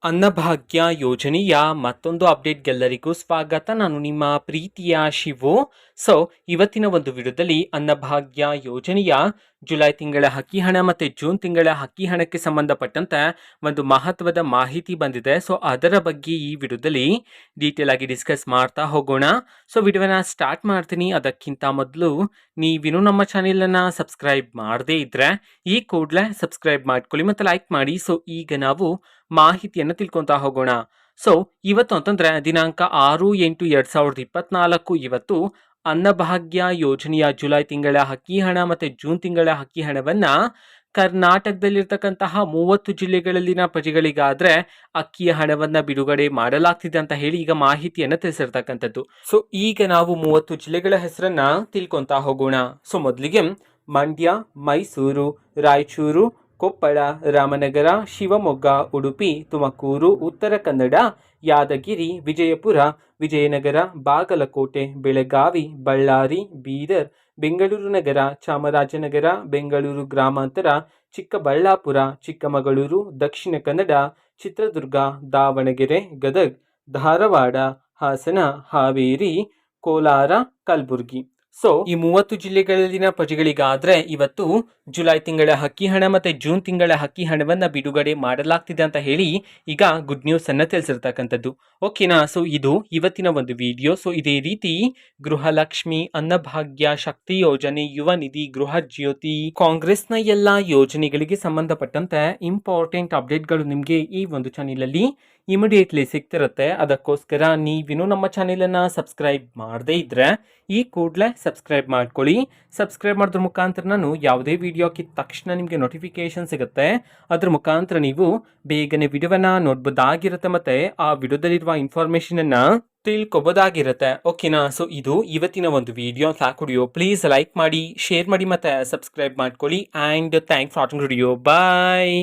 ಅನ್ನಭಾಗ್ಯ ಯೋಜನೆಯ ಮತ್ತೊಂದು ಅಪ್ಡೇಟ್ಗೆಲ್ಲರಿಗೂ ಸ್ವಾಗತ. ನಾನು ನಿಮ್ಮ ಪ್ರೀತಿಯ ಶಿವು. ಇವತ್ತಿನ ಒಂದು ವಿಡಿಯೋದಲ್ಲಿ ಅನ್ನಭಾಗ್ಯ ಯೋಜನೆಯ ಜುಲೈ ತಿಂಗಳ ಅಕ್ಕಿ ಹಣ ಮತ್ತು ಜೂನ್ ತಿಂಗಳ ಅಕ್ಕಿ ಹಣಕ್ಕೆ ಸಂಬಂಧಪಟ್ಟಂತೆ ಒಂದು ಮಹತ್ವದ ಮಾಹಿತಿ ಬಂದಿದೆ. ಅದರ ಬಗ್ಗೆ ಈ ವಿಡಿಯೋದಲ್ಲಿ ಡೀಟೇಲ್ ಆಗಿ ಡಿಸ್ಕಸ್ ಮಾಡ್ತಾ ಹೋಗೋಣ. ವಿಡಿಯೋನ ಸ್ಟಾರ್ಟ್ ಮಾಡ್ತೀನಿ. ಅದಕ್ಕಿಂತ ಮೊದಲು ನೀವಿನ್ನೂ ನಮ್ಮ ಚಾನೆಲನ್ನು ಸಬ್ಸ್ಕ್ರೈಬ್ ಮಾಡದೇ ಇದ್ರೆ ಈ ಕೂಡಲೇ ಸಬ್ಸ್ಕ್ರೈಬ್ ಮಾಡ್ಕೊಳ್ಳಿ ಮತ್ತು ಲೈಕ್ ಮಾಡಿ. ಈಗ ನಾವು ಮಾಹಿತಿಯನ್ನು ತಿಳ್ಕೊಂತಾ ಹೋಗೋಣ. ಇವತ್ತು ಅಂತಂದ್ರೆ ದಿನಾಂಕ 6/8/2024 ಇವತ್ತು ಅನ್ನಭಾಗ್ಯ ಯೋಜನೆಯ ಜುಲೈ ತಿಂಗಳ ಅಕ್ಕಿ ಹಣ ಮತ್ತೆ ಜೂನ್ ತಿಂಗಳ ಅಕ್ಕಿ ಹಣವನ್ನ ಕರ್ನಾಟಕದಲ್ಲಿರ್ತಕ್ಕಂತಹ 30 ಜಿಲ್ಲೆಗಳಲ್ಲಿನ ಪ್ರಜೆಗಳಿಗಾದ್ರೆ ಅಕ್ಕಿಯ ಹಣವನ್ನ ಬಿಡುಗಡೆ ಮಾಡಲಾಗ್ತಿದೆ ಅಂತ ಹೇಳಿ ಈಗ ಮಾಹಿತಿಯನ್ನ ತಿಳಿಸಿರ್ತಕ್ಕಂಥದ್ದು. ಈಗ ನಾವು 30 ಜಿಲ್ಲೆಗಳ ಹೆಸರನ್ನ ತಿಳ್ಕೊಂತಾ ಹೋಗೋಣ. ಮೊದಲಿಗೆ ಮಂಡ್ಯ, ಮೈಸೂರು, ರಾಯಚೂರು, ಕೊಪ್ಪಳ, ರಾಮನಗರ, ಶಿವಮೊಗ್ಗ, ಉಡುಪಿ, ತುಮಕೂರು, ಉತ್ತರ ಕನ್ನಡ, ಯಾದಗಿರಿ, ವಿಜಯಪುರ, ವಿಜಯನಗರ, ಬಾಗಲಕೋಟೆ, ಬೆಳಗಾವಿ, ಬಳ್ಳಾರಿ, ಬೀದರ್, ಬೆಂಗಳೂರು ನಗರ, ಚಾಮರಾಜನಗರ, ಬೆಂಗಳೂರು ಗ್ರಾಮಾಂತರ, ಚಿಕ್ಕಬಳ್ಳಾಪುರ, ಚಿಕ್ಕಮಗಳೂರು, ದಕ್ಷಿಣ ಕನ್ನಡ, ಚಿತ್ರದುರ್ಗ, ದಾವಣಗೆರೆ, ಗದಗ್, ಧಾರವಾಡ, ಹಾಸನ, ಹಾವೇರಿ, ಕೋಲಾರ, ಕಲಬುರಗಿ. ಈ 30 ಜಿಲ್ಲೆಗಳಲ್ಲಿನ ಪ್ರಜೆಗಳಿಗಾದ್ರೆ ಇವತ್ತು ಜುಲೈ ತಿಂಗಳ ಅಕ್ಕಿ ಹಣ ಮತ್ತೆ ಜೂನ್ ತಿಂಗಳ ಅಕ್ಕಿ ಹಣವನ್ನ ಬಿಡುಗಡೆ ಮಾಡಲಾಗ್ತಿದೆ ಅಂತ ಹೇಳಿ ಈಗ ಗುಡ್ ನ್ಯೂಸ್ ಅನ್ನ ತಿಳಿಸಿರ್ತಕ್ಕಂಥದ್ದು. ಓಕೆನಾ? ಇದು ಇವತ್ತಿನ ಒಂದು ವಿಡಿಯೋ. ಇದೇ ರೀತಿ ಗೃಹಲಕ್ಷ್ಮಿ, ಅನ್ನಭಾಗ್ಯ, ಶಕ್ತಿ ಯೋಜನೆ, ಯುವ ನಿಧಿ, ಗೃಹ ಜ್ಯೋತಿ, ಕಾಂಗ್ರೆಸ್ನ ಎಲ್ಲಾ ಯೋಜನೆಗಳಿಗೆ ಸಂಬಂಧಪಟ್ಟಂತೆ ಇಂಪಾರ್ಟೆಂಟ್ ಅಪ್ಡೇಟ್ಗಳು ನಿಮಗೆ ಈ ಒಂದು ಚಾನೆಲ್ ಅಲ್ಲಿ ಇಮಿಡಿಯೇಟ್ಲಿ ಸಿಗ್ತಿರುತ್ತೆ. ಅದಕ್ಕೋಸ್ಕರ ನೀವಿನ್ನೂ ನಮ್ಮ ಚಾನೆಲನ್ನು ಸಬ್ಸ್ಕ್ರೈಬ್ ಮಾಡದೇ ಇದ್ರೆ ಈ ಕೂಡಲೇ ಸಬ್ಸ್ಕ್ರೈಬ್ ಮಾಡ್ಕೊಳ್ಳಿ. ಸಬ್ಸ್ಕ್ರೈಬ್ ಮಾಡೋದ್ರ ಮುಖಾಂತರ ನಾನು ಯಾವುದೇ ವಿಡಿಯೋ ಹಾಕಿದ ತಕ್ಷಣ ನಿಮಗೆ ನೋಟಿಫಿಕೇಶನ್ ಸಿಗುತ್ತೆ. ಅದ್ರ ಮುಖಾಂತರ ನೀವು ಬೇಗನೆ ವಿಡಿಯೋವನ್ನ ನೋಡ್ಬೋದಾಗಿರುತ್ತೆ ಮತ್ತೆ ಆ ವಿಡಿಯೋದಲ್ಲಿರುವ ಇನ್ಫಾರ್ಮೇಶನ್ ಅನ್ನ ತಿಳ್ಕೊಬೋದಾಗಿರುತ್ತೆ. ಓಕೆನಾ? ಇದು ಇವತ್ತಿನ ಒಂದು ವಿಡಿಯೋ. ಸಾಕು, ಪ್ಲೀಸ್ ಲೈಕ್ ಮಾಡಿ, ಶೇರ್ ಮಾಡಿ ಮತ್ತೆ ಸಬ್ಸ್ಕ್ರೈಬ್ ಮಾಡ್ಕೊಳ್ಳಿ. And thanks for watching video. Bye.